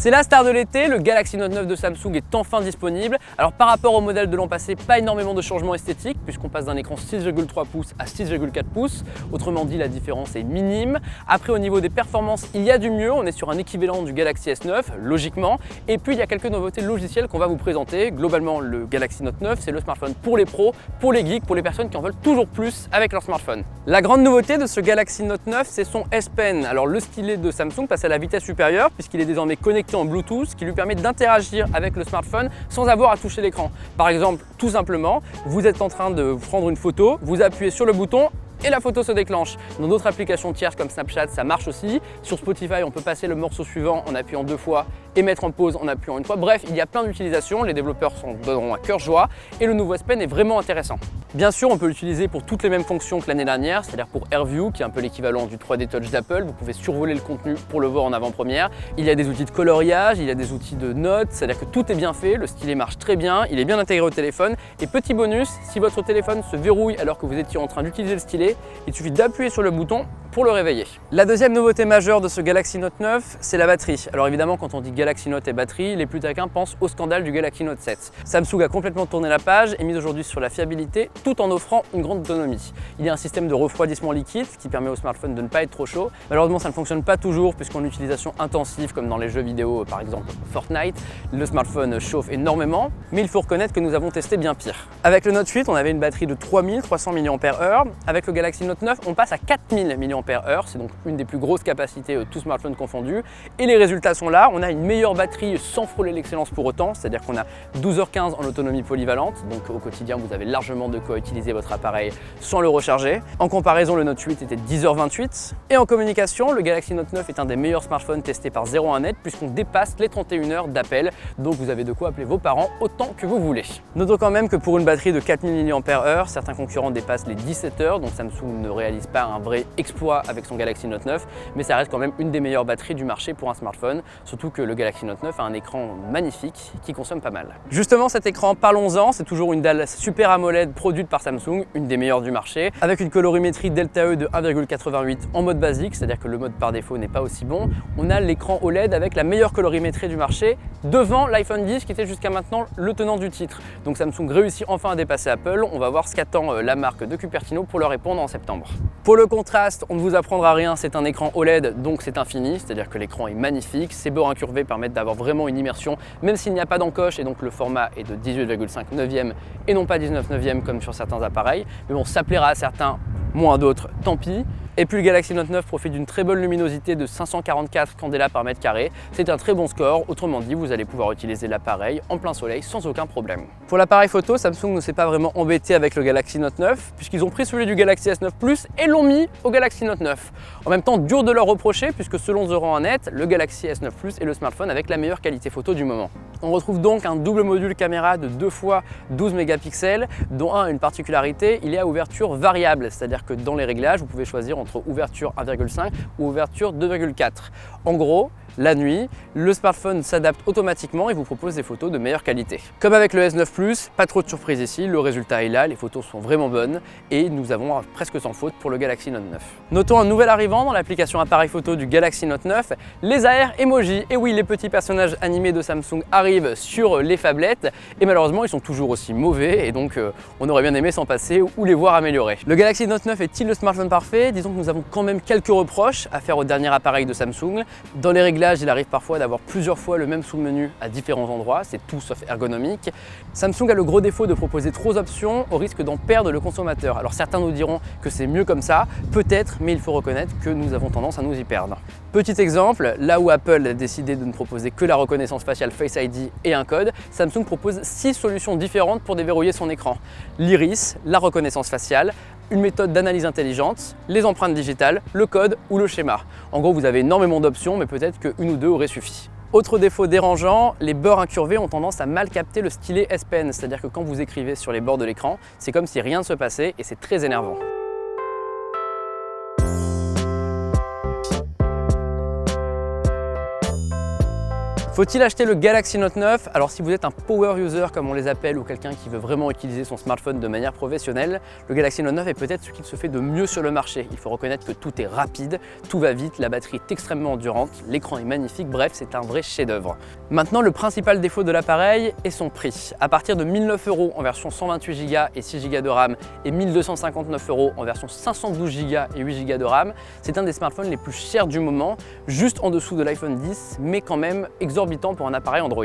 C'est la star de l'été, le Galaxy Note 9 de Samsung est enfin disponible. Alors par rapport au modèle de l'an passé, pas énormément de changements esthétiques puisqu'on passe d'un écran 6,3 pouces à 6,4 pouces. Autrement dit, la différence est minime. Après au niveau des performances, il y a du mieux, on est sur un équivalent du Galaxy S9, logiquement. Et puis il y a quelques nouveautés logicielles qu'on va vous présenter. Globalement, le Galaxy Note 9, c'est le smartphone pour les pros, pour les geeks, pour les personnes qui en veulent toujours plus avec leur smartphone. La grande nouveauté de ce Galaxy Note 9, c'est son S Pen. Alors le stylet de Samsung passe à la vitesse supérieure puisqu'il est désormais connecté en Bluetooth, ce qui lui permet d'interagir avec le smartphone sans avoir à toucher l'écran. Par exemple, tout simplement, vous êtes en train de prendre une photo, vous appuyez sur le bouton et la photo se déclenche. Dans d'autres applications tierces comme Snapchat, ça marche aussi. Sur Spotify, on peut passer le morceau suivant en appuyant 2 fois et mettre en pause en appuyant 1 fois. Bref, il y a plein d'utilisations, les développeurs s'en donneront à cœur joie et le nouveau S Pen est vraiment intéressant. Bien sûr, on peut l'utiliser pour toutes les mêmes fonctions que l'année dernière, c'est-à-dire pour AirView, qui est un peu l'équivalent du 3D Touch d'Apple. Vous pouvez survoler le contenu pour le voir en avant-première. Il y a des outils de coloriage, il y a des outils de notes, c'est-à-dire que tout est bien fait, le stylet marche très bien, il est bien intégré au téléphone. Et petit bonus, si votre téléphone se verrouille alors que vous étiez en train d'utiliser le stylet, il suffit d'appuyer sur le bouton pour le réveiller. La deuxième nouveauté majeure de ce Galaxy Note 9, c'est la batterie. Alors évidemment, quand on dit Galaxy Note et batterie, les plus taquins pensent au scandale du Galaxy Note 7. Samsung a complètement tourné la page et mise aujourd'hui sur la fiabilité tout en offrant une grande autonomie. Il y a un système de refroidissement liquide qui permet au smartphone de ne pas être trop chaud. Malheureusement, ça ne fonctionne pas toujours puisqu'en utilisation intensive comme dans les jeux vidéo, par exemple Fortnite, le smartphone chauffe énormément, mais il faut reconnaître que nous avons testé bien pire. Avec le Note 8, on avait une batterie de 3300 mAh. Avec le Galaxy Note 9, on passe à 4000 mAh. C'est donc une des plus grosses capacités, tous smartphones confondus. Et les résultats sont là. On a une meilleure batterie sans frôler l'excellence pour autant, c'est-à-dire qu'on a 12h15 en autonomie polyvalente. Donc au quotidien, vous avez largement de quoi utiliser votre appareil sans le recharger. En comparaison, le Note 8 était 10h28. Et en communication, le Galaxy Note 9 est un des meilleurs smartphones testés par 01net puisqu'on dépasse les 31 heures d'appel. Donc vous avez de quoi appeler vos parents autant que vous voulez. Notons quand même que pour une batterie de 4000 mAh, certains concurrents dépassent les 17 heures. Donc Samsung ne réalise pas un vrai exploit avec son Galaxy Note 9, mais ça reste quand même une des meilleures batteries du marché pour un smartphone, surtout que le Galaxy Note 9 a un écran magnifique qui consomme pas mal. Justement, cet écran, parlons-en, c'est toujours une dalle Super AMOLED produite par Samsung, une des meilleures du marché, avec une colorimétrie Delta E de 1,88 en mode basique, c'est-à-dire que le mode par défaut n'est pas aussi bon. On a l'écran OLED avec la meilleure colorimétrie du marché, devant l'iPhone 10 qui était jusqu'à maintenant le tenant du titre. Donc Samsung réussit enfin à dépasser Apple, on va voir ce qu'attend la marque de Cupertino pour leur répondre en septembre. Pour le contraste, on ne vous apprendra rien, c'est un écran OLED, donc c'est infini, c'est-à-dire que l'écran est magnifique, ses bords incurvés permettent d'avoir vraiment une immersion, même s'il n'y a pas d'encoche, et donc le format est de 18,5 neuvième et non pas 19 neuvième comme sur certains appareils. Mais bon, ça plaira à certains, moins à d'autres, tant pis. Et puis le Galaxy Note 9 profite d'une très bonne luminosité de 544 candela par mètre carré. C'est un très bon score, autrement dit vous allez pouvoir utiliser l'appareil en plein soleil sans aucun problème. Pour l'appareil photo, Samsung ne s'est pas vraiment embêté avec le Galaxy Note 9 puisqu'ils ont pris celui du Galaxy S9 Plus et l'ont mis au Galaxy Note 9. En même temps, dur de leur reprocher puisque selon 01net, le Galaxy S9 Plus est le smartphone avec la meilleure qualité photo du moment. On retrouve donc un double module caméra de 2 fois 12 mégapixels, dont une particularité, il est à ouverture variable, c'est-à-dire que dans les réglages, vous pouvez choisir entre ouverture 1,5 ou ouverture 2,4. En gros, la nuit, le smartphone s'adapte automatiquement et vous propose des photos de meilleure qualité. Comme avec le S9 Plus, pas trop de surprise ici, le résultat est là, les photos sont vraiment bonnes et nous avons presque sans faute pour le Galaxy Note 9. Notons un nouvel arrivant dans l'application appareil photo du Galaxy Note 9, les AR Emoji. Et oui, les petits personnages animés de Samsung arrivent sur les phablettes et malheureusement ils sont toujours aussi mauvais et donc on aurait bien aimé s'en passer ou les voir améliorés. Le Galaxy Note 9 est-il le smartphone parfait? Disons que nous avons quand même quelques reproches à faire au dernier appareil de Samsung. Dans les réglages, il arrive parfois d'avoir plusieurs fois le même sous-menu à différents endroits, c'est tout sauf ergonomique. Samsung a le gros défaut de proposer trop d'options au risque d'en perdre le consommateur. Alors certains nous diront que c'est mieux comme ça, peut-être, mais il faut reconnaître que nous avons tendance à nous y perdre. Petit exemple, là où Apple a décidé de ne proposer que la reconnaissance faciale Face ID et un code, Samsung propose 6 solutions différentes pour déverrouiller son écran. L'iris, la reconnaissance faciale, une méthode d'analyse intelligente, les empreintes digitales, le code ou le schéma. En gros, vous avez énormément d'options, mais peut-être qu'une ou deux auraient suffi. Autre défaut dérangeant, les bords incurvés ont tendance à mal capter le stylet S Pen, c'est-à-dire que quand vous écrivez sur les bords de l'écran, c'est comme si rien ne se passait et c'est très énervant. Faut-il acheter le Galaxy Note 9? Alors si vous êtes un power user comme on les appelle ou quelqu'un qui veut vraiment utiliser son smartphone de manière professionnelle, le Galaxy Note 9 est peut-être ce qu'il se fait de mieux sur le marché. Il faut reconnaître que tout est rapide, tout va vite, la batterie est extrêmement endurante, l'écran est magnifique, bref c'est un vrai chef-d'œuvre. Maintenant le principal défaut de l'appareil est son prix. À partir de 1 009 € en version 128 Go et 6 Go de RAM et 1 259 € en version 512 Go et 8 Go de RAM, c'est un des smartphones les plus chers du moment, juste en dessous de l'iPhone 10 mais quand même exorbitant pour un appareil Android.